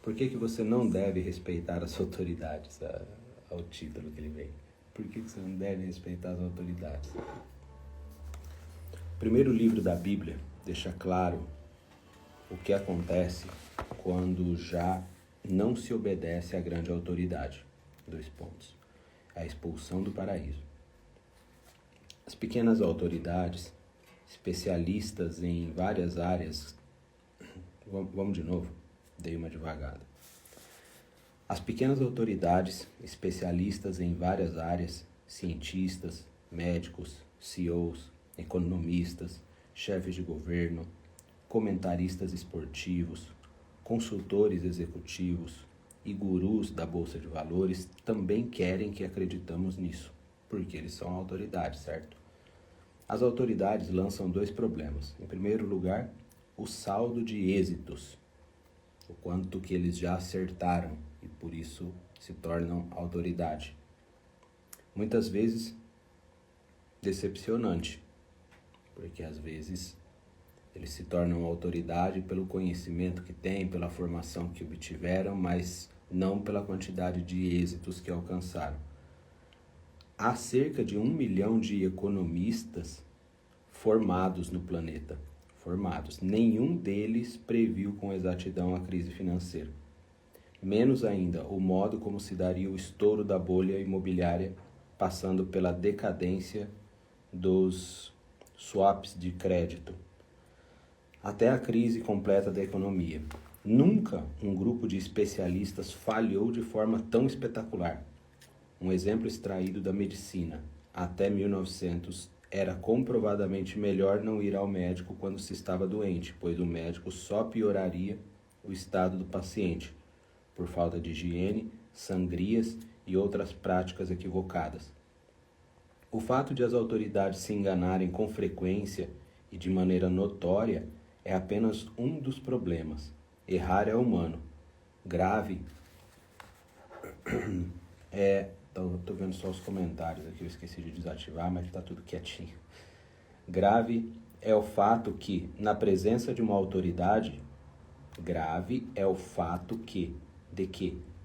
Por que você não deve respeitar as autoridades? Ao título que ele vem. Por que você não deve respeitar as autoridades? O primeiro livro da Bíblia deixa claro o que acontece quando já não se obedece à grande autoridade. 2 pontos. A expulsão do paraíso. As pequenas autoridades, especialistas em várias áreas... Vamos de novo? Dei uma devagada. As pequenas autoridades, especialistas em várias áreas, cientistas, médicos, CEOs, economistas, chefes de governo, comentaristas esportivos, consultores executivos e gurus da Bolsa de Valores também querem que acreditamos nisso, porque eles são autoridades, certo? As autoridades lançam 2 problemas. Em primeiro lugar, o saldo de êxitos, o quanto que eles já acertaram e por isso se tornam autoridade. Muitas vezes decepcionante, porque às vezes eles se tornam autoridade pelo conhecimento que têm, pela formação que obtiveram, mas não pela quantidade de êxitos que alcançaram. Há cerca de 1 milhão de economistas formados no planeta. Formados. Nenhum deles previu com exatidão a crise financeira. Menos ainda o modo como se daria o estouro da bolha imobiliária, passando pela decadência dos swaps de crédito, até a crise completa da economia. Nunca um grupo de especialistas falhou de forma tão espetacular. Um exemplo extraído da medicina. Até 1900, era comprovadamente melhor não ir ao médico quando se estava doente, pois o médico só pioraria o estado do paciente, por falta de higiene, sangrias e outras práticas equivocadas. O fato de as autoridades se enganarem com frequência e de maneira notória é apenas um dos problemas. Errar é humano. Grave é... Estou vendo só os comentários aqui, eu esqueci de desativar, mas está tudo quietinho. Grave é o fato que, na presença de uma autoridade,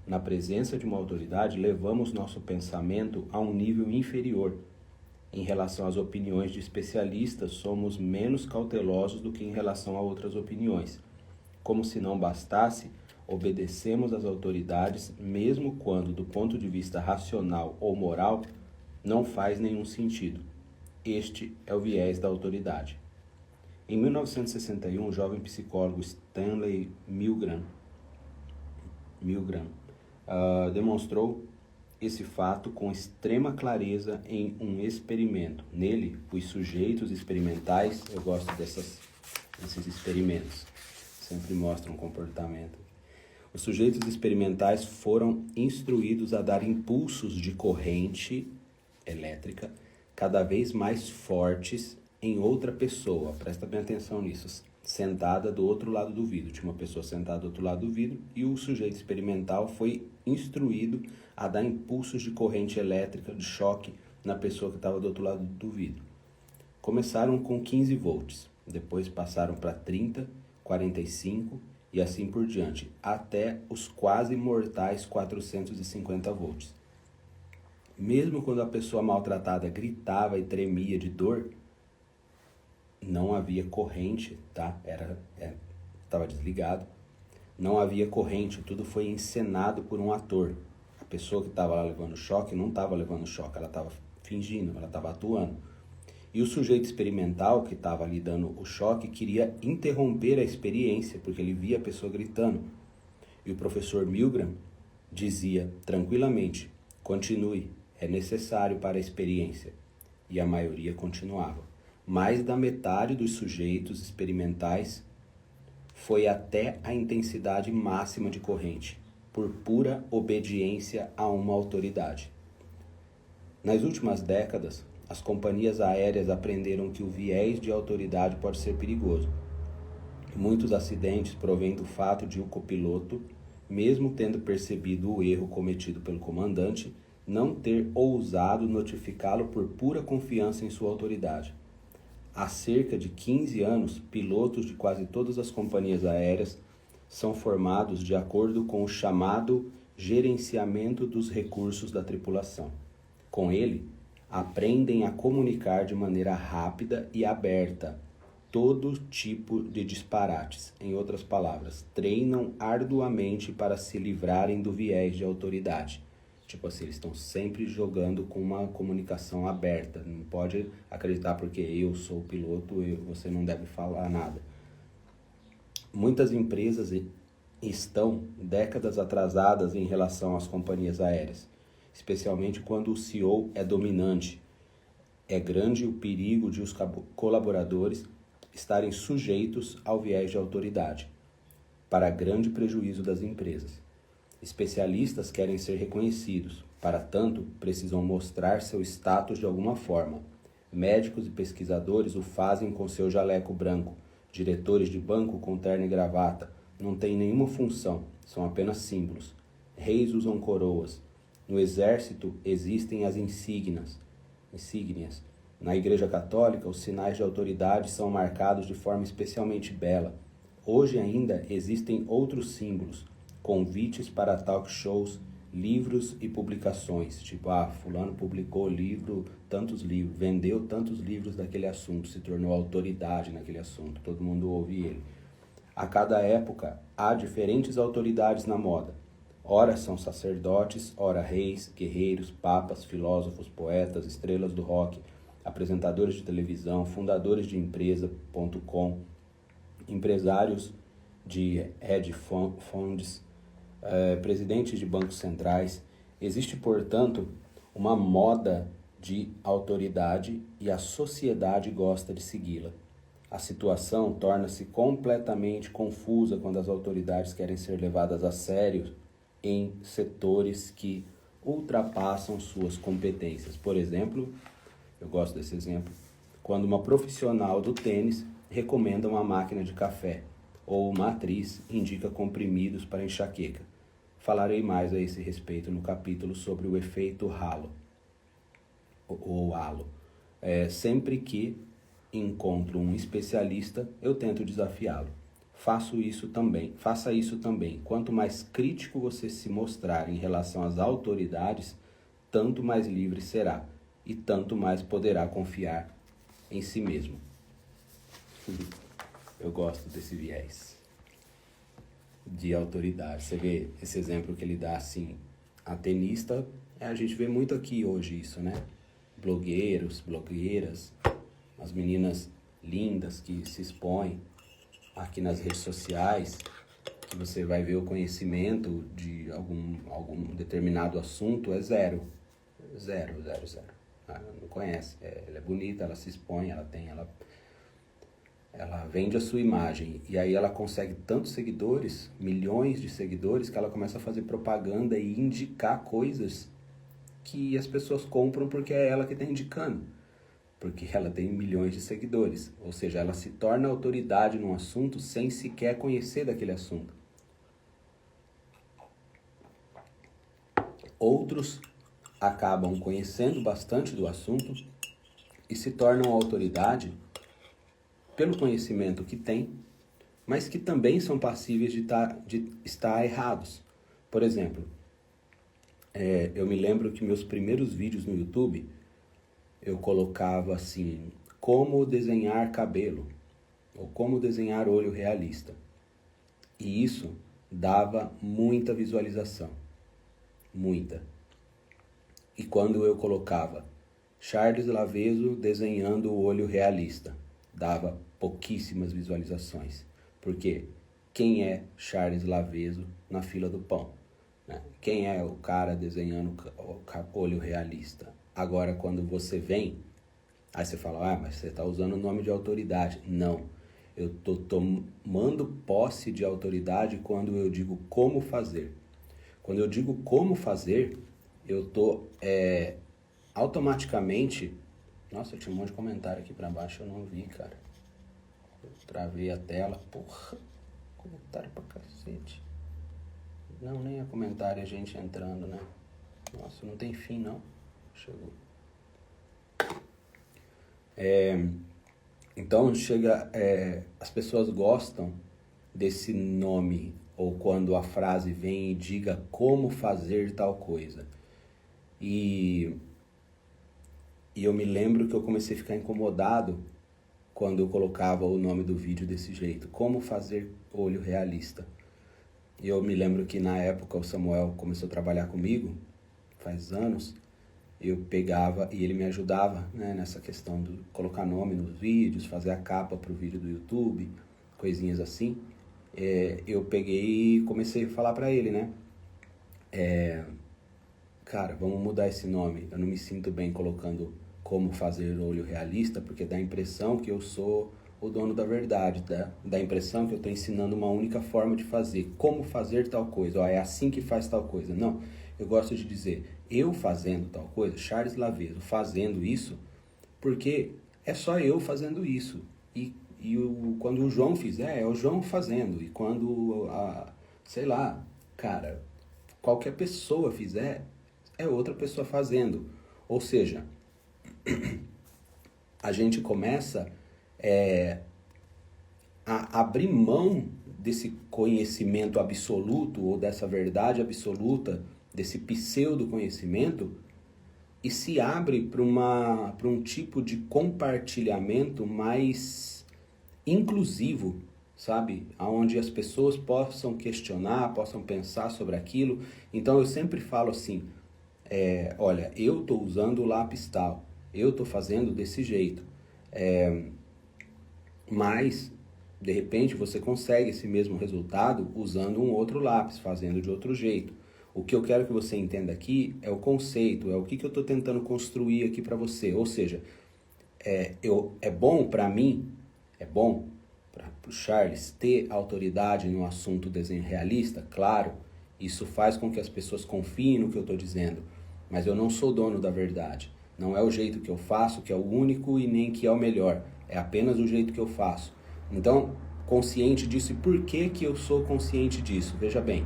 na presença de uma autoridade, levamos nosso pensamento a um nível inferior. Em relação às opiniões de especialistas, somos menos cautelosos do que em relação a outras opiniões. Como se não bastasse, obedecemos às autoridades, mesmo quando, do ponto de vista racional ou moral, não faz nenhum sentido. Este é o viés da autoridade. Em 1961, o jovem psicólogo Stanley Milgram demonstrou esse fato com extrema clareza em um experimento. Nele, os sujeitos experimentais, eu gosto desses experimentos, sempre mostram comportamento. Os sujeitos experimentais foram instruídos a dar impulsos de corrente elétrica cada vez mais fortes em outra pessoa. Presta bem atenção nisso. Sentada do outro lado do vidro. Tinha uma pessoa sentada do outro lado do vidro e o sujeito experimental foi instruído a dar impulsos de corrente elétrica, de choque, na pessoa que estava do outro lado do vidro. Começaram com 15 volts, depois passaram para 30, 45 e assim por diante, até os quase mortais 450 volts. Mesmo quando a pessoa maltratada gritava e tremia de dor, não havia corrente, tá? Estava desligado. Não havia corrente, tudo foi encenado por um ator. A pessoa que estava lá levando choque não estava levando choque, ela estava fingindo, ela estava atuando. E o sujeito experimental que estava ali dando o choque queria interromper a experiência, porque ele via a pessoa gritando. E o professor Milgram dizia tranquilamente, continue, é necessário para a experiência. E a maioria continuava. Mais da metade dos sujeitos experimentais foi até a intensidade máxima de corrente, por pura obediência a uma autoridade. Nas últimas décadas, as companhias aéreas aprenderam que o viés de autoridade pode ser perigoso. Muitos acidentes provêm do fato de o copiloto, mesmo tendo percebido o erro cometido pelo comandante, não ter ousado notificá-lo por pura confiança em sua autoridade. Há cerca de 15 anos, pilotos de quase todas as companhias aéreas são formados de acordo com o chamado gerenciamento dos recursos da tripulação. Com ele, aprendem a comunicar de maneira rápida e aberta todo tipo de disparates. Em outras palavras, treinam arduamente para se livrarem do viés de autoridade. Tipo assim, eles estão sempre jogando com uma comunicação aberta. Não pode acreditar porque eu sou o piloto, você não deve falar nada. Muitas empresas estão décadas atrasadas em relação às companhias aéreas, especialmente quando o CEO é dominante. É grande o perigo de os colaboradores estarem sujeitos ao viés de autoridade, para grande prejuízo das empresas. Especialistas querem ser reconhecidos, para tanto, precisam mostrar seu status de alguma forma. Médicos e pesquisadores o fazem com seu jaleco branco. Diretores de banco com terno e gravata não têm nenhuma função, são apenas símbolos. Reis usam coroas. No exército existem as insígnias. Na Igreja Católica, os sinais de autoridade são marcados de forma especialmente bela. Hoje ainda existem outros símbolos, convites para talk shows, livros e publicações. Tipo, fulano publicou livro, tantos livros, vendeu tantos livros daquele assunto, se tornou autoridade naquele assunto, todo mundo ouve ele. A cada época, há diferentes autoridades na moda. Ora são sacerdotes, ora reis, guerreiros, papas, filósofos, poetas, estrelas do rock, apresentadores de televisão, fundadores de empresa.com, empresários de hedge funds, presidentes de bancos centrais. Existe, portanto, uma moda de autoridade e a sociedade gosta de segui-la. A situação torna-se completamente confusa quando as autoridades querem ser levadas a sério em setores que ultrapassam suas competências. Por exemplo, eu gosto desse exemplo, quando uma profissional do tênis recomenda uma máquina de café ou uma atriz indica comprimidos para enxaqueca. Falarei mais a esse respeito no capítulo sobre o efeito halo, ou halo. Sempre que encontro um especialista, eu tento desafiá-lo. Faça isso também. Quanto mais crítico você se mostrar em relação às autoridades, tanto mais livre será e tanto mais poderá confiar em si mesmo. Eu gosto desse viés de autoridade. Você vê esse exemplo que ele dá assim, a tenista, a gente vê muito aqui hoje isso, né? Blogueiros, blogueiras, as meninas lindas que se expõem aqui nas redes sociais, que você vai ver o conhecimento de algum determinado assunto, é zero. Não conhece. Ela é bonita, ela se expõe, ela vende a sua imagem, e aí ela consegue tantos seguidores, milhões de seguidores, que ela começa a fazer propaganda e indicar coisas que as pessoas compram porque é ela que está indicando, porque ela tem milhões de seguidores, ou seja, ela se torna autoridade num assunto sem sequer conhecer daquele assunto. Outros acabam conhecendo bastante do assunto e se tornam autoridade pelo conhecimento que têm, mas que também são passíveis de estar errados. Por exemplo, eu me lembro que meus primeiros vídeos no YouTube, eu colocava assim, como desenhar cabelo, ou como desenhar olho realista. E isso dava muita visualização, muita. E quando eu colocava Charles Lavezo desenhando o olho realista, dava pouquíssimas visualizações. Porque quem é Charles Lavezo na fila do pão? Né? Quem é o cara desenhando o olho realista? Agora, quando você vem, aí você fala, mas você está usando o nome de autoridade. Não, eu estou tomando posse de autoridade quando eu digo como fazer. Quando eu digo como fazer, eu estou automaticamente... Nossa, eu tinha um monte de comentário aqui pra baixo, eu não vi, cara. Eu travei a tela, porra. Comentário pra cacete. Não, nem é comentário, é gente entrando, né? Nossa, não tem fim, não. Chegou. Então, as pessoas gostam desse nome, ou quando a frase vem e diga como fazer tal coisa. E eu me lembro que eu comecei a ficar incomodado quando eu colocava o nome do vídeo desse jeito, como fazer olho realista. E eu me lembro que na época o Samuel começou a trabalhar comigo, faz anos, eu pegava e ele me ajudava, né, nessa questão de colocar nome nos vídeos, fazer a capa para o vídeo do YouTube, coisinhas assim. Eu peguei e comecei a falar para ele, né? Cara, vamos mudar esse nome. Eu não me sinto bem colocando como fazer olho realista, porque dá a impressão que eu sou o dono da verdade, dá a impressão que eu estou ensinando uma única forma de fazer, como fazer tal coisa, ó, é assim que faz tal coisa. Não, eu gosto de dizer, eu fazendo tal coisa, Charles Laveso fazendo isso, porque é só eu fazendo isso. Quando o João fizer, é o João fazendo. E quando, sei lá, cara, qualquer pessoa fizer, é outra pessoa fazendo. Ou seja, a gente começa a abrir mão desse conhecimento absoluto ou dessa verdade absoluta, desse pseudo-conhecimento, e se abre para um tipo de compartilhamento mais inclusivo, sabe? Onde as pessoas possam questionar, possam pensar sobre aquilo. Então eu sempre falo assim, olha, eu estou usando o lápis tal, eu estou fazendo desse jeito, mas de repente você consegue esse mesmo resultado usando um outro lápis, fazendo de outro jeito. O que eu quero que você entenda aqui é o conceito, é o que eu estou tentando construir aqui para você. Ou seja, é bom para mim, é bom para o Charles ter autoridade no assunto desenho realista, claro, isso faz com que as pessoas confiem no que eu estou dizendo, mas eu não sou dono da verdade. Não é o jeito que eu faço que é o único e nem que é o melhor, é apenas o jeito que eu faço. Então, consciente disso, e por que que eu sou consciente disso? Veja bem,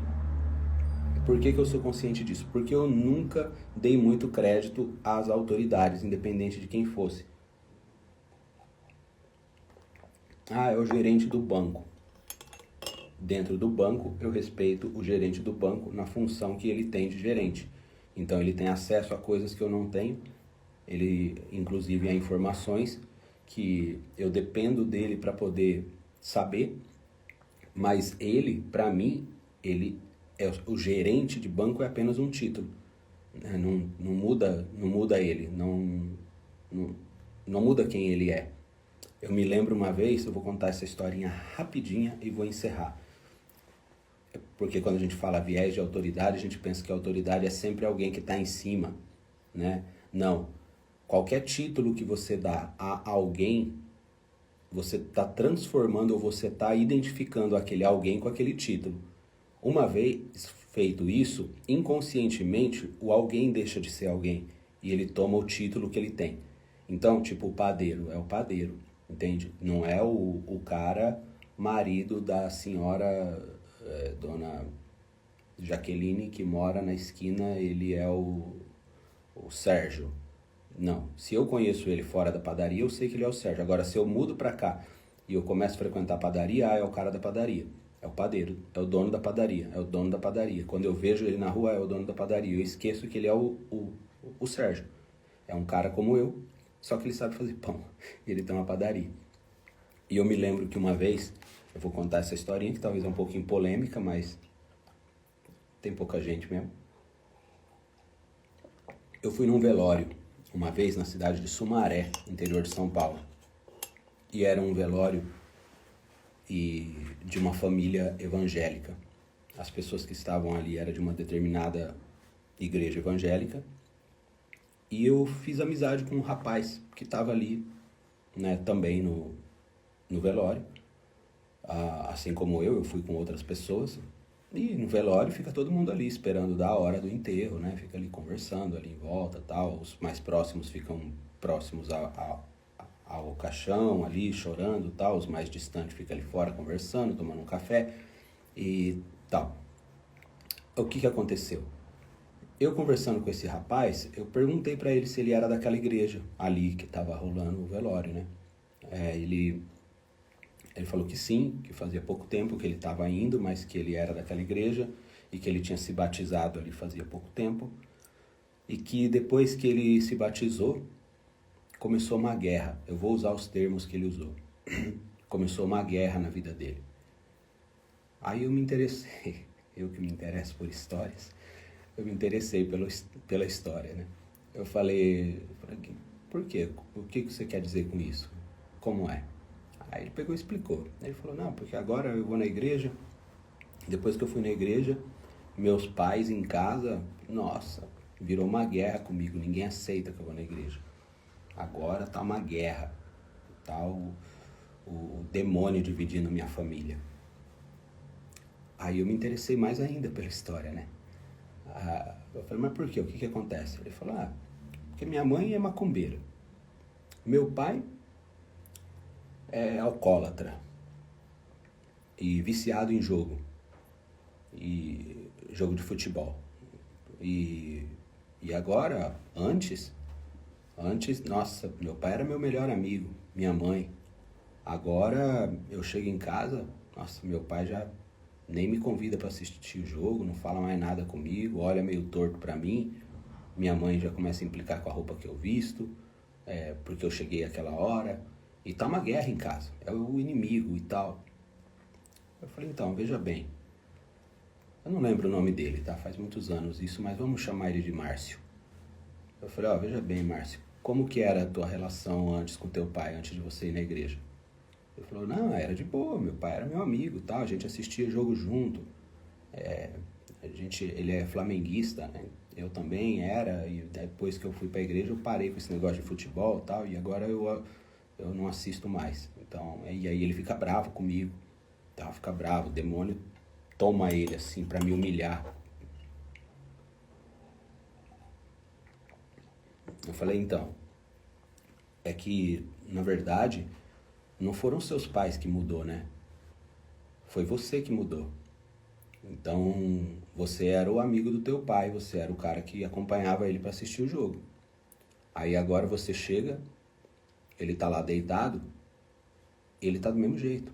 por que que eu sou consciente disso? Porque eu nunca dei muito crédito às autoridades, independente de quem fosse. É o gerente do banco. Dentro do banco, eu respeito o gerente do banco na função que ele tem de gerente. Então, ele tem acesso a coisas que eu não tenho, ele, inclusive, a informações que eu dependo dele para poder saber, mas ele, para mim, ele o gerente de banco é apenas um título, né? Não muda ele, não muda quem ele é. Eu me lembro uma vez, eu vou contar essa historinha rapidinha e vou encerrar. Porque quando a gente fala viés de autoridade, a gente pensa que a autoridade é sempre alguém que está em cima, né? Não. Qualquer título que você dá a alguém, você está transformando ou você está identificando aquele alguém com aquele título. Uma vez feito isso, inconscientemente, o alguém deixa de ser alguém e ele toma o título que ele tem. Então, tipo, o padeiro é o padeiro, entende? Não é o cara marido da senhora dona Jaqueline que mora na esquina, ele é o Sérgio. Não, se eu conheço ele fora da padaria, eu sei que ele é o Sérgio. Agora, se eu mudo pra cá e eu começo a frequentar a padaria, é o cara da padaria. É o padeiro, é o dono da padaria, é o dono da padaria. Quando eu vejo ele na rua, é o dono da padaria. Eu esqueço que ele é o Sérgio. É um cara como eu, só que ele sabe fazer pão. E ele tem uma padaria. E eu me lembro que uma vez, eu vou contar essa historinha, que talvez é um pouquinho polêmica, mas tem pouca gente mesmo. Eu fui num velório, uma vez na cidade de Sumaré, interior de São Paulo. E era um velório de uma família evangélica. As pessoas que estavam ali eram de uma determinada igreja evangélica. E eu fiz amizade com um rapaz que estava ali, né, também no velório. Assim como eu fui com outras pessoas. E no velório fica todo mundo ali esperando da hora do enterro, né? Fica ali conversando ali em volta, tal. Os mais próximos ficam próximos ao caixão ali, chorando, tal. Os mais distantes ficam ali fora conversando, tomando um café e tal. O que aconteceu? Eu conversando com esse rapaz, eu perguntei pra ele se ele era daquela igreja ali que tava rolando o velório, né? Ele falou que sim, que fazia pouco tempo que ele estava indo, mas que ele era daquela igreja e que ele tinha se batizado ali fazia pouco tempo. E que depois que ele se batizou, começou uma guerra. Eu vou usar os termos que ele usou. Começou uma guerra na vida dele. Aí eu me interessei, eu que me interesso por histórias, eu me interessei pela história, né? Eu falei, por quê? O que você quer dizer com isso? Como é? Aí ele pegou e explicou. Ele falou, não, porque agora eu vou na igreja, depois que eu fui na igreja, meus pais em casa, nossa, virou uma guerra comigo, ninguém aceita que eu vou na igreja. Agora tá uma guerra, tá o demônio dividindo minha família. Aí eu me interessei mais ainda pela história, né? Eu falei, mas por quê? O que acontece? Ele falou, porque minha mãe é macumbeira. Meu pai é alcoólatra e viciado em jogo. E jogo de futebol. E agora, antes, nossa, meu pai era meu melhor amigo, minha mãe. Agora eu chego em casa, nossa, meu pai já nem me convida para assistir o jogo, não fala mais nada comigo, olha meio torto para mim. Minha mãe já começa a implicar com a roupa que eu visto, porque eu cheguei àquela hora. E tá uma guerra em casa, é o inimigo e tal. Eu falei, então, veja bem. Eu não lembro o nome dele, tá? Faz muitos anos isso, mas vamos chamar ele de Márcio. Eu falei, veja bem, Márcio, como que era a tua relação antes com teu pai, antes de você ir na igreja? Ele falou, não, era de boa, meu pai era meu amigo, tal, a gente assistia jogo junto, ele é flamenguista, né? Eu também era, e depois que eu fui pra igreja eu parei com esse negócio de futebol, tal, e agora eu não assisto mais. Então, e aí ele fica bravo comigo, tá? Fica bravo, o demônio toma ele assim pra me humilhar. Eu falei, então, é que, na verdade, não foram seus pais que mudou, né? Foi você que mudou. Então, você era o amigo do teu pai, você era o cara que acompanhava ele para assistir o jogo. Aí agora você chega, ele tá lá deitado, ele tá do mesmo jeito.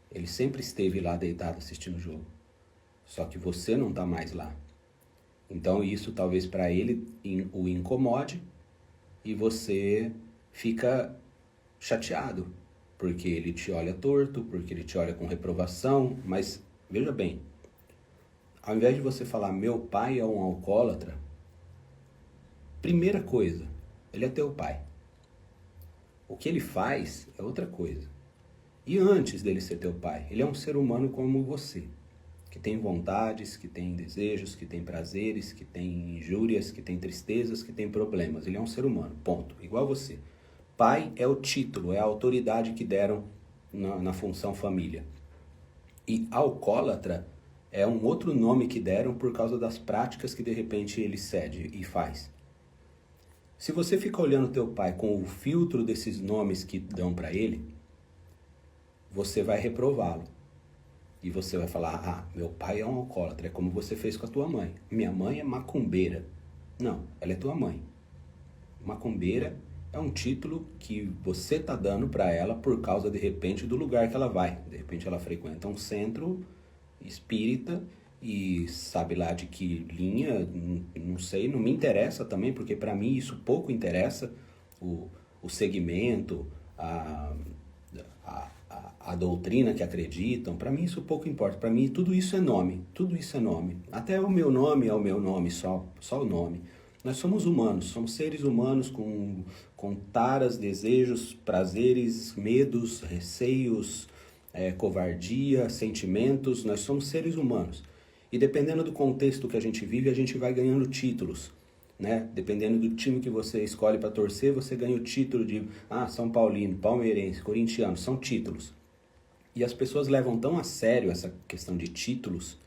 Ele sempre esteve lá deitado assistindo o jogo. Só que você não tá mais lá. Então isso talvez para ele o incomode e você fica chateado, porque ele te olha torto, porque ele te olha com reprovação, mas veja bem, ao invés de você falar meu pai é um alcoólatra, primeira coisa, ele é teu pai. O que ele faz é outra coisa. E antes dele ser teu pai, ele é um ser humano como você, que tem vontades, que tem desejos, que tem prazeres, que tem injúrias, que tem tristezas, que tem problemas. Ele é um ser humano, ponto, igual você. Pai é o título, é a autoridade que deram na função família. E alcoólatra é um outro nome que deram por causa das práticas que de repente ele cede e faz. Se você fica olhando teu pai com o filtro desses nomes que dão para ele, você vai reprová-lo. E você vai falar, meu pai é um alcoólatra, é como você fez com a tua mãe. Minha mãe é macumbeira. Não, ela é tua mãe. Macumbeira é um título que você está dando para ela por causa, de repente, do lugar que ela vai. De repente ela frequenta um centro espírita e sabe lá de que linha, não sei, não me interessa também, porque para mim isso pouco interessa, o segmento, a doutrina que acreditam, para mim isso pouco importa. Para mim tudo isso é nome, Até o meu nome é o meu nome, só o nome. Nós somos humanos, somos seres humanos com taras, desejos, prazeres, medos, receios, covardia, sentimentos. Nós somos seres humanos. E dependendo do contexto que a gente vive, a gente vai ganhando títulos, né? Dependendo do time que você escolhe para torcer, você ganha o título de São Paulino, palmeirense, corintiano, são títulos. E as pessoas levam tão a sério essa questão de títulos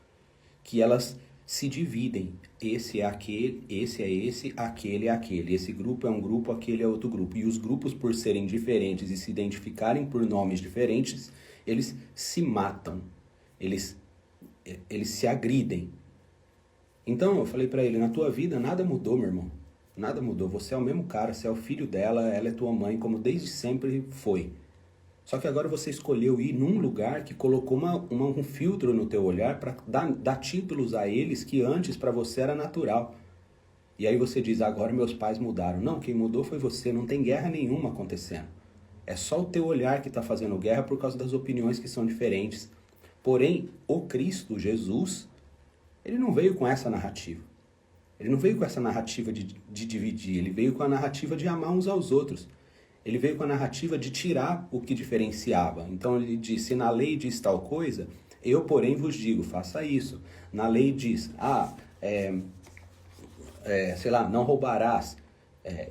que elas se dividem. Esse é aquele, esse é esse, aquele é aquele. Esse grupo é um grupo, aquele é outro grupo. E os grupos, por serem diferentes e se identificarem por nomes diferentes, eles se matam. Eles se agridem. Então eu falei pra ele, na tua vida nada mudou, meu irmão. Nada mudou. Você é o mesmo cara, você é o filho dela, ela é tua mãe, como desde sempre foi. Só que agora você escolheu ir num lugar que colocou um filtro no teu olhar para dar títulos a eles que antes para você era natural. E aí você diz, agora meus pais mudaram. Não, quem mudou foi você, não tem guerra nenhuma acontecendo. É só o teu olhar que está fazendo guerra por causa das opiniões que são diferentes. Porém, o Cristo, Jesus, ele não veio com essa narrativa. Ele não veio com essa narrativa de dividir, ele veio com a narrativa de amar uns aos outros. Ele veio com a narrativa de tirar o que diferenciava. Então ele disse, na lei diz tal coisa, eu porém vos digo, faça isso. Na lei diz, sei lá, não roubarás.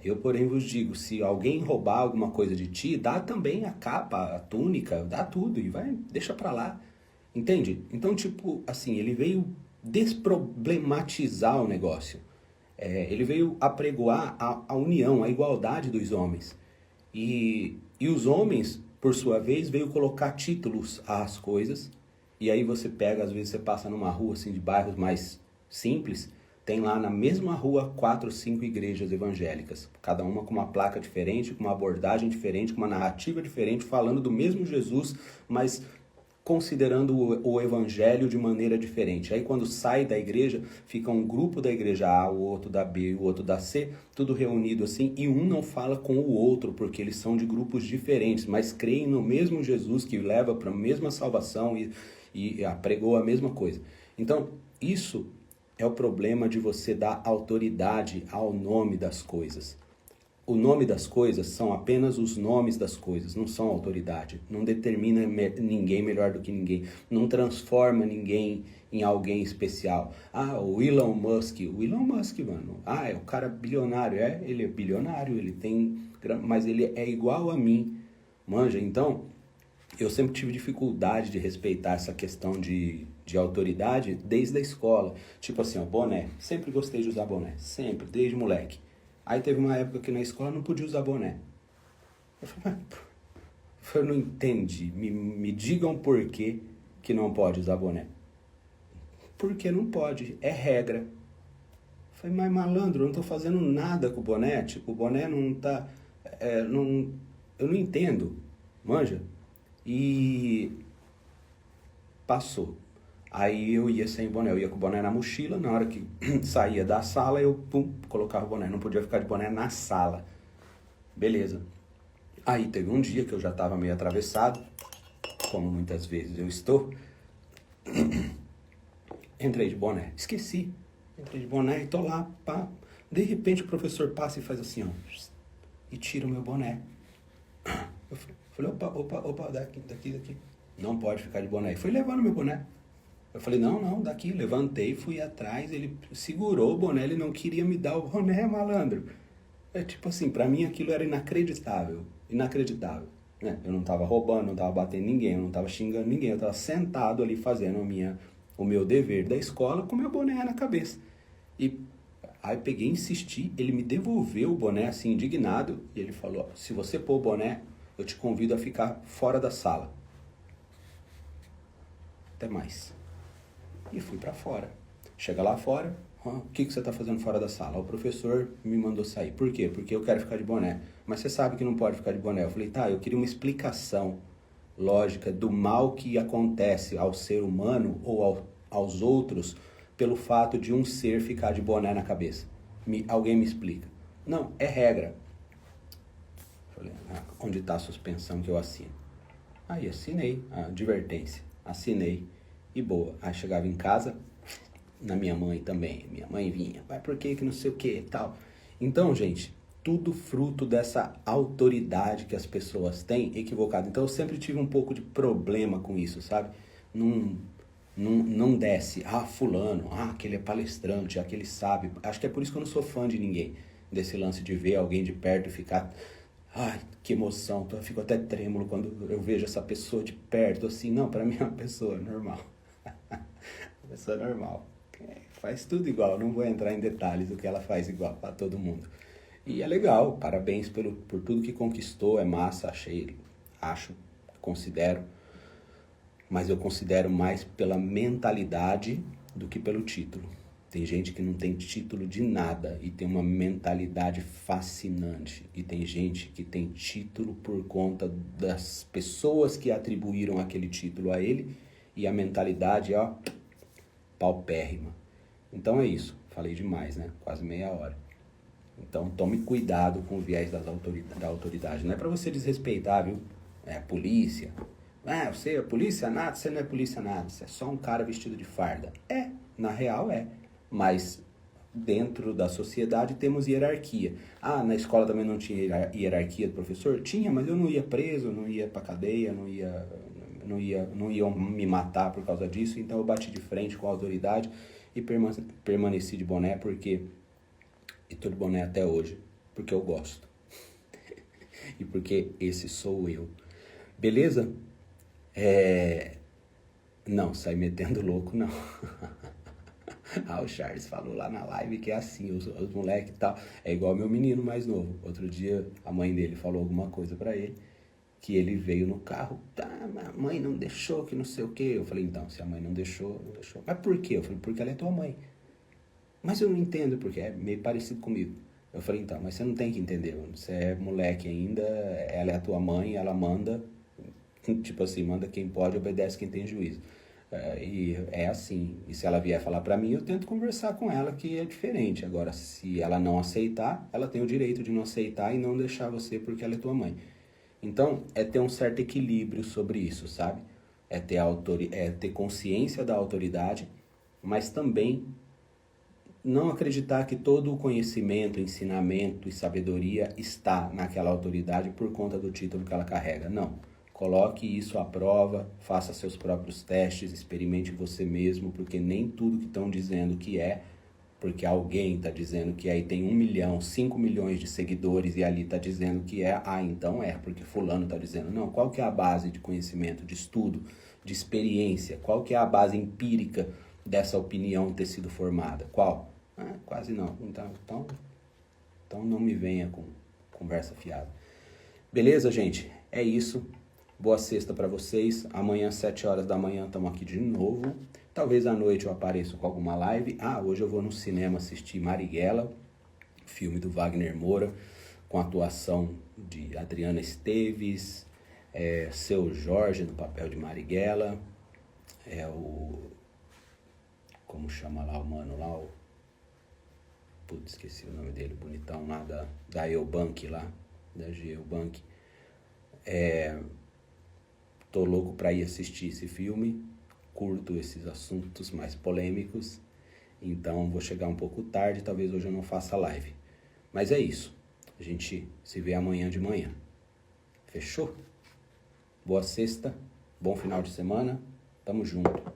Eu porém vos digo, se alguém roubar alguma coisa de ti, dá também a capa, a túnica, dá tudo e vai, deixa pra lá. Entende? Então, tipo, assim, ele veio desproblematizar o negócio. Ele veio apregoar a união, a igualdade dos homens. E os homens, por sua vez, veio colocar títulos às coisas. E aí você pega, às vezes você passa numa rua assim, de bairros mais simples, tem lá na mesma rua 4 ou 5 igrejas evangélicas. Cada uma com uma placa diferente, com uma abordagem diferente, com uma narrativa diferente, falando do mesmo Jesus, mas considerando o evangelho de maneira diferente. Aí quando sai da igreja, fica um grupo da igreja A, o outro da B, o outro da C, tudo reunido assim, e um não fala com o outro, porque eles são de grupos diferentes, mas creem no mesmo Jesus que leva para a mesma salvação e pregou a mesma coisa. Então, isso é o problema de você dar autoridade ao nome das coisas. O nome das coisas são apenas os nomes das coisas, não são autoridade. Não determina ninguém melhor do que ninguém. Não transforma ninguém em alguém especial. O Elon Musk. O Elon Musk, mano. É o cara bilionário. Ele é bilionário, ele tem... Mas ele é igual a mim. Manja, então... Eu sempre tive dificuldade de respeitar essa questão de autoridade desde a escola. Tipo assim, boné. Sempre gostei de usar boné. Sempre, desde moleque. Aí teve uma época que na escola não podia usar boné. Eu falei, mas eu não entendi. Me digam por que não pode usar boné. Porque não pode, é regra. Eu falei, mas malandro, eu não tô fazendo nada com o boné. Tipo, o boné não tá... eu não entendo, manja. E passou. Aí eu ia sem boné, eu ia com o boné na mochila, na hora que saía da sala, eu colocava o boné, não podia ficar de boné na sala. Beleza. Aí teve um dia que eu já estava meio atravessado, como muitas vezes eu estou, entrei de boné, esqueci, entrei de boné e tô lá, pá. De repente o professor passa e faz assim, ó, e tira o meu boné. Eu falei, opa, daqui. Não pode ficar de boné. E fui levando meu boné. Eu falei, não, daqui. Levantei, fui atrás, ele segurou o boné, ele não queria me dar o boné, malandro. Tipo assim, pra mim aquilo era inacreditável. Né? Eu não tava roubando, não tava batendo ninguém, eu não tava xingando ninguém. Eu tava sentado ali fazendo o meu dever da escola com meu boné na cabeça. E aí eu peguei e insisti, ele me devolveu o boné assim, indignado. E ele falou, se você pôr o boné, eu te convido a ficar fora da sala. Até mais. E fui pra fora. Chega lá fora, o que você tá fazendo fora da sala? O professor me mandou sair. Por quê? Porque eu quero ficar de boné. Mas você sabe que não pode ficar de boné. Eu falei, eu queria uma explicação lógica do mal que acontece ao ser humano ou aos outros pelo fato de um ser ficar de boné na cabeça. Alguém me explica. Não, é regra. Falei, onde está a suspensão que eu assino? Aí assinei a advertência, assinei e boa. Aí chegava em casa, na minha mãe também, minha mãe vinha, vai por que não sei o que e tal. Então, gente, tudo fruto dessa autoridade que as pessoas têm equivocada. Então eu sempre tive um pouco de problema com isso, sabe? Não desce, fulano, aquele é palestrante, aquele sabe. Acho que é por isso que eu não sou fã de ninguém, desse lance de ver alguém de perto e ficar... Ai, que emoção, eu fico até trêmulo quando eu vejo essa pessoa de perto, assim, não, pra mim é uma pessoa normal. Uma pessoa normal. Faz tudo igual, não vou entrar em detalhes do que ela faz igual pra todo mundo. E é legal, parabéns por tudo que conquistou, é massa, considero. Mas eu considero mais pela mentalidade do que pelo título. Tem gente que não tem título de nada e tem uma mentalidade fascinante. E tem gente que tem título por conta das pessoas que atribuíram aquele título a ele e a mentalidade, ó, paupérrima. Então é isso. Falei demais, né? Quase meia hora. Então tome cuidado com o viés da autoridade. Não é para você desrespeitar, viu? É a polícia. Ah, você é polícia nada, você não é polícia nada. Você é só um cara vestido de farda. É, na real é. Mas dentro da sociedade temos hierarquia. Ah, na escola também não tinha hierarquia do professor? Tinha, mas eu não ia preso, não ia pra cadeia, não iam me matar por causa disso. Então eu bati de frente com a autoridade e permaneci de boné porque... E tô de boné até hoje, porque eu gosto. E porque esse sou eu. Beleza? Não, sai metendo louco, não. Ah, o Charles falou lá na live que é assim, os moleques e tal. É igual meu menino mais novo. Outro dia a mãe dele falou alguma coisa pra ele, que ele veio no carro. Tá, a mãe não deixou, que não sei o quê. Eu falei, então, se a mãe não deixou, não deixou. Mas por quê? Eu falei, porque ela é tua mãe. Mas eu não entendo porque, é meio parecido comigo. Eu falei, então, mas você não tem que entender. Você é moleque ainda, ela é a tua mãe, ela manda. Tipo assim, manda quem pode, obedece quem tem juízo. E é assim. E se ela vier falar pra mim, eu tento conversar com ela, que é diferente. Agora, se ela não aceitar, ela tem o direito de não aceitar e não deixar você porque ela é tua mãe. Então, é ter um certo equilíbrio sobre isso, sabe? É ter consciência da autoridade, mas também não acreditar que todo o conhecimento, ensinamento e sabedoria está naquela autoridade por conta do título que ela carrega. Não. Coloque isso à prova, faça seus próprios testes, experimente você mesmo, porque nem tudo que estão dizendo que é, porque alguém está dizendo que é e tem 1 milhão, 5 milhões de seguidores e ali está dizendo que é, então é, porque fulano está dizendo. Não, qual que é a base de conhecimento, de estudo, de experiência? Qual que é a base empírica dessa opinião ter sido formada? Qual? Quase não. Então não me venha com conversa fiada. Beleza, gente? É isso. Boa sexta para vocês. Amanhã, 7 horas da manhã, estamos aqui de novo. Talvez à noite eu apareça com alguma live. Hoje eu vou no cinema assistir Marighella, filme do Wagner Moura, com a atuação de Adriana Esteves, Seu Jorge no papel de Marighella, como chama lá o mano lá, putz, esqueci o nome dele, bonitão lá da Eubank lá, da Geobank. Tô louco pra ir assistir esse filme, curto esses assuntos mais polêmicos, então vou chegar um pouco tarde, talvez hoje eu não faça live. Mas é isso, a gente se vê amanhã de manhã. Fechou? Boa sexta, bom final de semana, tamo junto.